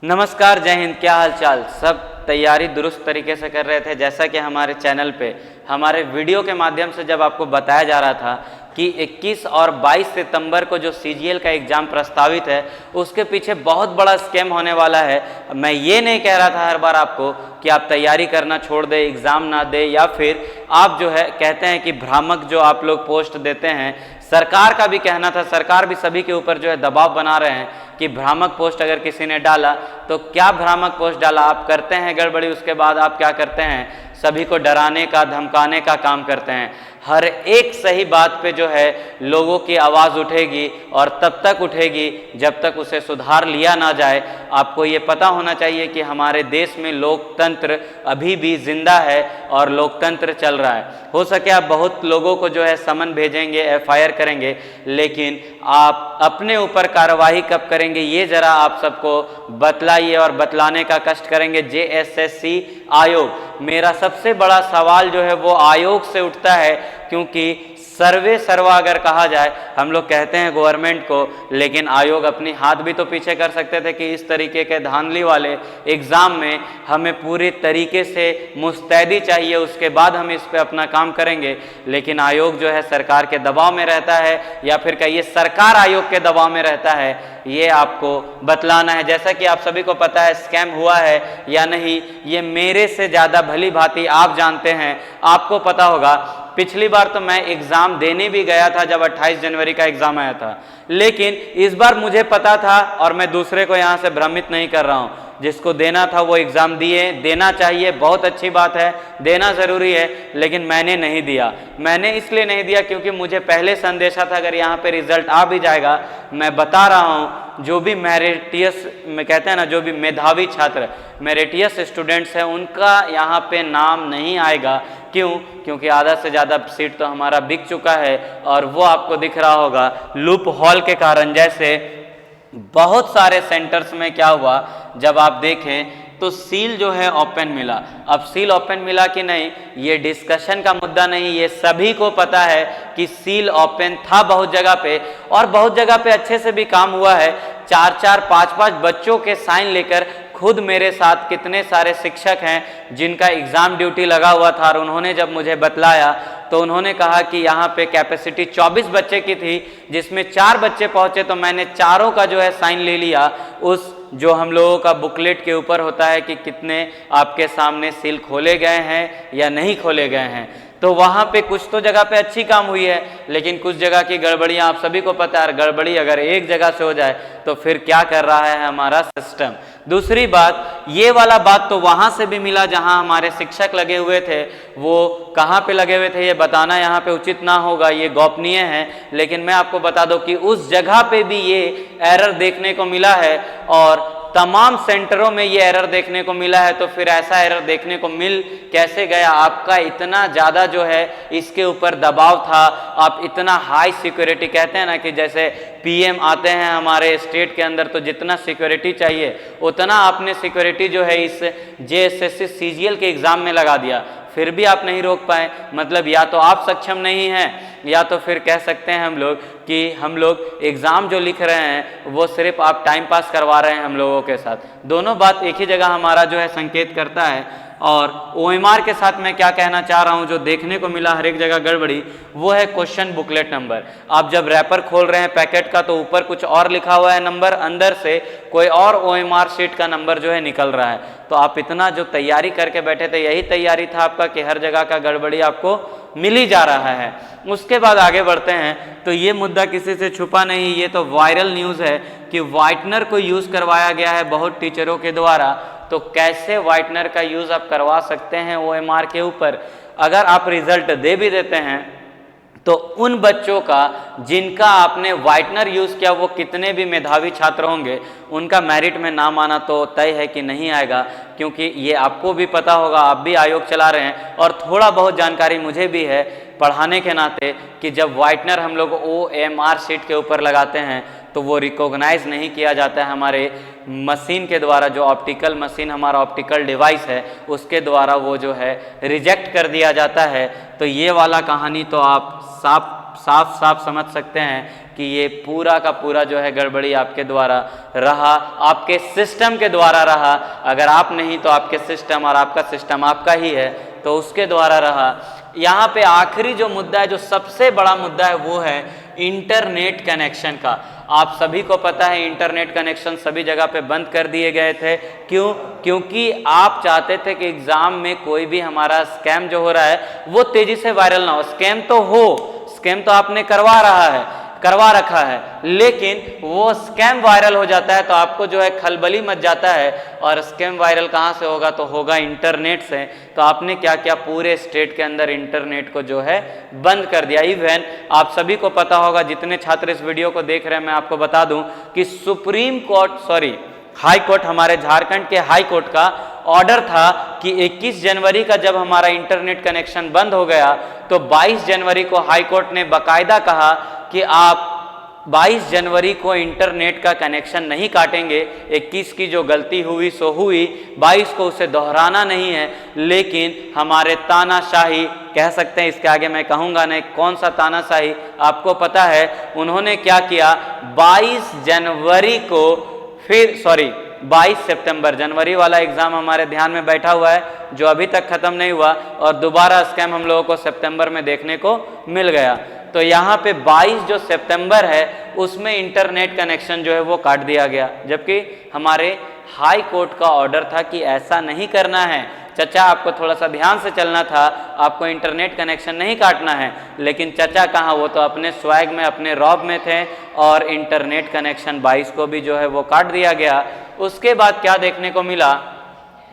नमस्कार, जय हिंद। क्या हाल चाल? सब तैयारी दुरुस्त तरीके से कर रहे थे। जैसा कि हमारे चैनल पे हमारे वीडियो के माध्यम से जब आपको बताया जा रहा था कि 21 और 22 सितंबर को जो सीजीएल का एग्ज़ाम प्रस्तावित है उसके पीछे बहुत बड़ा स्कैम होने वाला है। मैं ये नहीं कह रहा था हर बार आपको कि आप तैयारी करना छोड़ दें, एग्ज़ाम ना दें, या फिर आप जो है कहते हैं कि भ्रामक जो आप लोग पोस्ट देते हैं। सरकार का भी कहना था, सरकार भी सभी के ऊपर जो है दबाव बना रहे हैं कि भ्रामक पोस्ट अगर किसी ने डाला तो क्या भ्रामक पोस्ट डाला, आप करते हैं गड़बड़ी, उसके बाद आप क्या करते हैं, सभी को डराने का धमकाने का काम करते हैं। हर एक सही बात पे जो है लोगों की आवाज़ उठेगी और तब तक उठेगी जब तक उसे सुधार लिया ना जाए। आपको ये पता होना चाहिए कि हमारे देश में लोकतंत्र अभी भी जिंदा है और लोकतंत्र चल रहा है। हो सके आप बहुत लोगों को जो है समन भेजेंगे, एफआईआर करेंगे, लेकिन आप अपने ऊपर कार्रवाई कब करेंगे ये जरा आप सबको बतलाइए और बतलाने का कष्ट करेंगे। जेएसएससी आयोग, मेरा सबसे बड़ा सवाल जो है वो आयोग से उठता है, क्योंकि सर्वे सर्वा अगर कहा जाए, हम लोग कहते हैं गवर्नमेंट को, लेकिन आयोग अपनी हाथ भी तो पीछे कर सकते थे कि इस तरीके के धांधली वाले एग्ज़ाम में हमें पूरी तरीके से मुस्तैदी चाहिए, उसके बाद हम इस पे अपना काम करेंगे। लेकिन आयोग जो है सरकार के दबाव में रहता है, या फिर कहिए सरकार आयोग के दबाव में रहता है, ये आपको बतलाना है। जैसा कि आप सभी को पता है स्कैम हुआ है या नहीं, ये मेरे से ज़्यादा भली भांति आप जानते हैं। आपको पता होगा पिछली बार तो मैं एग्ज़ाम देने भी गया था जब 28 जनवरी का एग्ज़ाम आया था, लेकिन इस बार मुझे पता था और मैं दूसरे को यहाँ से भ्रमित नहीं कर रहा हूँ। जिसको देना था वो एग्ज़ाम दिए, देना चाहिए, बहुत अच्छी बात है, देना ज़रूरी है, लेकिन मैंने नहीं दिया। मैंने इसलिए नहीं दिया क्योंकि मुझे पहले से अंदेशा था अगर यहाँ पे रिजल्ट आ भी जाएगा, मैं बता रहा हूँ, जो भी मेरिटियस में कहते हैं ना, जो भी मेधावी छात्र, मेरिटियस स्टूडेंट्स हैं, उनका यहाँ पे नाम नहीं आएगा। क्यों? क्योंकि आधा से ज़्यादा सीट तो हमारा बिक चुका है, और वो आपको दिख रहा होगा लूप हॉल के कारण। जैसे बहुत सारे सेंटर्स में क्या हुआ, जब आप देखें तो सील जो है ओपन मिला। अब सील ओपन मिला कि नहीं ये डिस्कशन का मुद्दा नहीं, ये सभी को पता है कि सील ओपन था बहुत जगह पे, और बहुत जगह पे अच्छे से भी काम हुआ है। 4-4, 5-5 बच्चों के साइन लेकर खुद मेरे साथ कितने सारे शिक्षक हैं जिनका एग्ज़ाम ड्यूटी लगा हुआ था, और उन्होंने जब मुझे बतलाया तो उन्होंने कहा कि यहाँ पे कैपेसिटी 24 बच्चे की थी, जिसमें 4 बच्चे पहुँचे, तो मैंने चारों का जो है साइन ले लिया। उस जो हम लोगों का बुकलेट के ऊपर होता है कि कितने आपके सामने सील खोले गए हैं या नहीं खोले गए हैं। तो वहाँ पे कुछ तो जगह पे अच्छी काम हुई है, लेकिन कुछ जगह की गड़बड़ियाँ आप सभी को पता है। गड़बड़ी अगर एक जगह से हो जाए तो फिर क्या कर रहा है हमारा सिस्टम। दूसरी बात, ये वाला बात तो वहाँ से भी मिला जहाँ हमारे शिक्षक लगे हुए थे। वो कहाँ पे लगे हुए थे ये बताना यहाँ पे उचित ना होगा, ये गोपनीय है, लेकिन मैं आपको बता दूं कि उस जगह पे भी ये एरर देखने को मिला है, और तमाम सेंटरों में ये एरर देखने को मिला है। तो फिर ऐसा एरर देखने को मिल कैसे गया? आपका इतना ज़्यादा जो है इसके ऊपर दबाव था, आप इतना हाई सिक्योरिटी, कहते हैं ना कि जैसे पीएम आते हैं हमारे स्टेट के अंदर तो जितना सिक्योरिटी चाहिए उतना आपने सिक्योरिटी जो है इस जेएसएससी सीजीएल के एग्ज़ाम में लगा दिया, फिर भी आप नहीं रोक पाए। मतलब या तो आप सक्षम नहीं हैं, या तो फिर कह सकते हैं हम लोग कि हम लोग एग्ज़ाम जो लिख रहे हैं वो सिर्फ आप टाइम पास करवा रहे हैं हम लोगों के साथ। दोनों बात एक ही जगह हमारा जो है संकेत करता है। और ओएमआर के साथ मैं क्या कहना चाह रहा हूं, जो देखने को मिला हर एक जगह गड़बड़ी, वो है क्वेश्चन बुकलेट नंबर। आप जब रैपर खोल रहे हैं पैकेट का तो ऊपर कुछ और लिखा हुआ है नंबर, अंदर से कोई और ओएमआर शीट का नंबर जो है निकल रहा है। तो आप इतना जो तैयारी करके बैठे थे, यही तैयारी था आपका कि हर जगह का गड़बड़ी आपको मिल ही जा रहा है। उसके बाद आगे बढ़ते हैं तो ये मुद्दा किसी से छुपा नहीं, ये तो वायरल न्यूज़ है कि व्हाइटनर को यूज़ करवाया गया है बहुत टीचरों के द्वारा। तो कैसे व्हाइटनर का यूज़ आप करवा सकते हैं ओएमआर के ऊपर? अगर आप रिजल्ट दे भी देते हैं तो उन बच्चों का जिनका आपने व्हाइटनर यूज़ किया वो कितने भी मेधावी छात्र होंगे, उनका मेरिट में नाम आना तो तय है कि नहीं आएगा। क्योंकि ये आपको भी पता होगा, आप भी आयोग चला रहे हैं, और थोड़ा बहुत जानकारी मुझे भी है पढ़ाने के नाते कि जब व्हाइटनर हम लोग ओएमआर शीट के ऊपर लगाते हैं तो वो रिकॉग्नाइज नहीं किया जाता है हमारे मशीन के द्वारा, जो ऑप्टिकल मशीन हमारा ऑप्टिकल डिवाइस है उसके द्वारा वो जो है रिजेक्ट कर दिया जाता है। तो ये वाला कहानी तो आप साफ साफ साफ समझ सकते हैं कि ये पूरा का पूरा जो है गड़बड़ी आपके द्वारा रहा, आपके सिस्टम के द्वारा रहा। अगर आप नहीं तो आपके सिस्टम, और आपका सिस्टम आपका ही है तो उसके द्वारा रहा। यहाँ पे आखिरी जो मुद्दा है, जो सबसे बड़ा मुद्दा है, वो है इंटरनेट कनेक्शन का। आप सभी को पता है इंटरनेट कनेक्शन सभी जगह पे बंद कर दिए गए थे। क्यों? क्योंकि आप चाहते थे कि एग्जाम में कोई भी हमारा स्कैम जो हो रहा है वो तेजी से वायरल ना हो। स्कैम तो हो, स्कैम तो आपने करवा रखा है, लेकिन वो स्कैम वायरल हो जाता है तो आपको जो है खलबली मच जाता है। और स्कैम वायरल कहाँ से होगा? तो होगा इंटरनेट से। तो आपने क्या किया? पूरे स्टेट के अंदर इंटरनेट को जो है बंद कर दिया। इवन आप सभी को पता होगा, जितने छात्र इस वीडियो को देख रहे हैं, मैं आपको बता दूं कि हाई कोर्ट, हमारे झारखंड के हाई कोर्ट का ऑर्डर था कि 21 जनवरी का जब हमारा इंटरनेट कनेक्शन बंद हो गया तो 22 जनवरी को हाई कोर्ट ने बाकायदा कहा कि आप 22 जनवरी को इंटरनेट का कनेक्शन नहीं काटेंगे। 21 की जो गलती हुई सो हुई, 22 को उसे दोहराना नहीं है। लेकिन हमारे तानाशाही, कह सकते हैं, इसके आगे मैं कहूँगा नहीं कौन सा तानाशाही, आपको पता है उन्होंने क्या किया? 22 जनवरी को 22 सितंबर, जनवरी वाला एग्जाम हमारे ध्यान में बैठा हुआ है जो अभी तक खत्म नहीं हुआ, और दोबारा स्कैम हम लोगों को सितंबर में देखने को मिल गया। तो यहाँ पे 22 जो सितंबर है उसमें इंटरनेट कनेक्शन जो है वो काट दिया गया, जबकि हमारे हाई कोर्ट का ऑर्डर था कि ऐसा नहीं करना है। चचा, आपको थोड़ा सा ध्यान से चलना था, आपको इंटरनेट कनेक्शन नहीं काटना है। लेकिन चचा कहाँ, वो तो अपने स्वैग में, अपने रौब में थे, और इंटरनेट कनेक्शन 22 को भी जो है वो काट दिया गया। उसके बाद क्या देखने को मिला?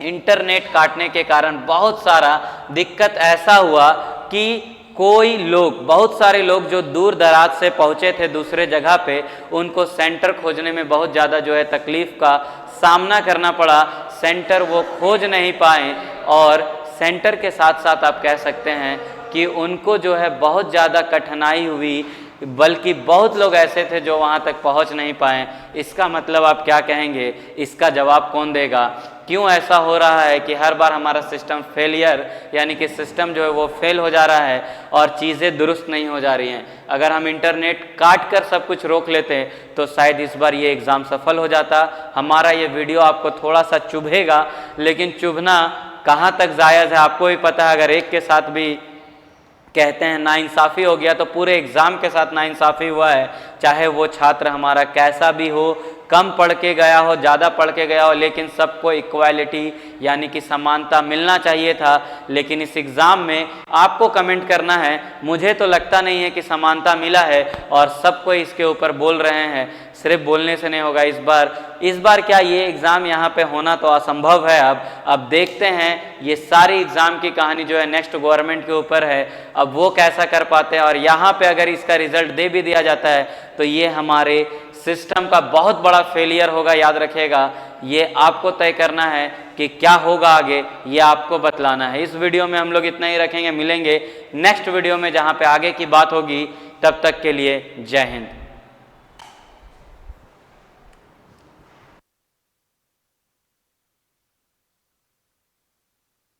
इंटरनेट काटने के कारण बहुत सारा दिक्कत ऐसा हुआ कि बहुत सारे लोग जो दूर दराज से पहुंचे थे दूसरे जगह पे, उनको सेंटर खोजने में बहुत ज़्यादा जो है तकलीफ का सामना करना पड़ा। सेंटर वो खोज नहीं पाए, और सेंटर के साथ साथ आप कह सकते हैं कि उनको जो है बहुत ज़्यादा कठिनाई हुई, बल्कि बहुत लोग ऐसे थे जो वहाँ तक पहुँच नहीं पाए। इसका मतलब आप क्या कहेंगे? इसका जवाब कौन देगा? क्यों ऐसा हो रहा है कि हर बार हमारा सिस्टम फेलियर, यानी कि सिस्टम जो है वो फेल हो जा रहा है और चीज़ें दुरुस्त नहीं हो जा रही हैं? अगर हम इंटरनेट काट कर सब कुछ रोक लेते तो शायद इस बार ये एग्ज़ाम सफल हो जाता। हमारा ये वीडियो आपको थोड़ा सा चुभेगा, लेकिन चुभना कहाँ तक जायज़ है आपको ही पता है। अगर एक के साथ भी कहते हैं नाइंसाफ़ी हो गया तो पूरे एग्ज़ाम के साथ नाइंसाफ़ी हुआ है। चाहे वो छात्र हमारा कैसा भी हो, कम पढ़ के गया हो, ज़्यादा पढ़ के गया हो, लेकिन सबको इक्वालिटी यानी कि समानता मिलना चाहिए था। लेकिन इस एग्ज़ाम में आपको कमेंट करना है, मुझे तो लगता नहीं है कि समानता मिला है, और सबको इसके ऊपर बोल रहे हैं। सिर्फ बोलने से नहीं होगा। इस बार क्या ये एग्ज़ाम यहाँ पे होना तो असंभव है। अब देखते हैं, ये सारी एग्ज़ाम की कहानी जो है नेक्स्ट गवर्नमेंट के ऊपर है। अब वो कैसा कर पाते हैं, और यहाँ पे अगर इसका रिजल्ट दे भी दिया जाता है तो ये हमारे सिस्टम का बहुत बड़ा फेलियर होगा। याद रखिएगा, ये आपको तय करना है कि क्या होगा आगे, ये आपको बतलाना है। इस वीडियो में हम लोग इतना ही रखेंगे, मिलेंगे नेक्स्ट वीडियो में जहाँ पे आगे की बात होगी। तब तक के लिए जय हिंद।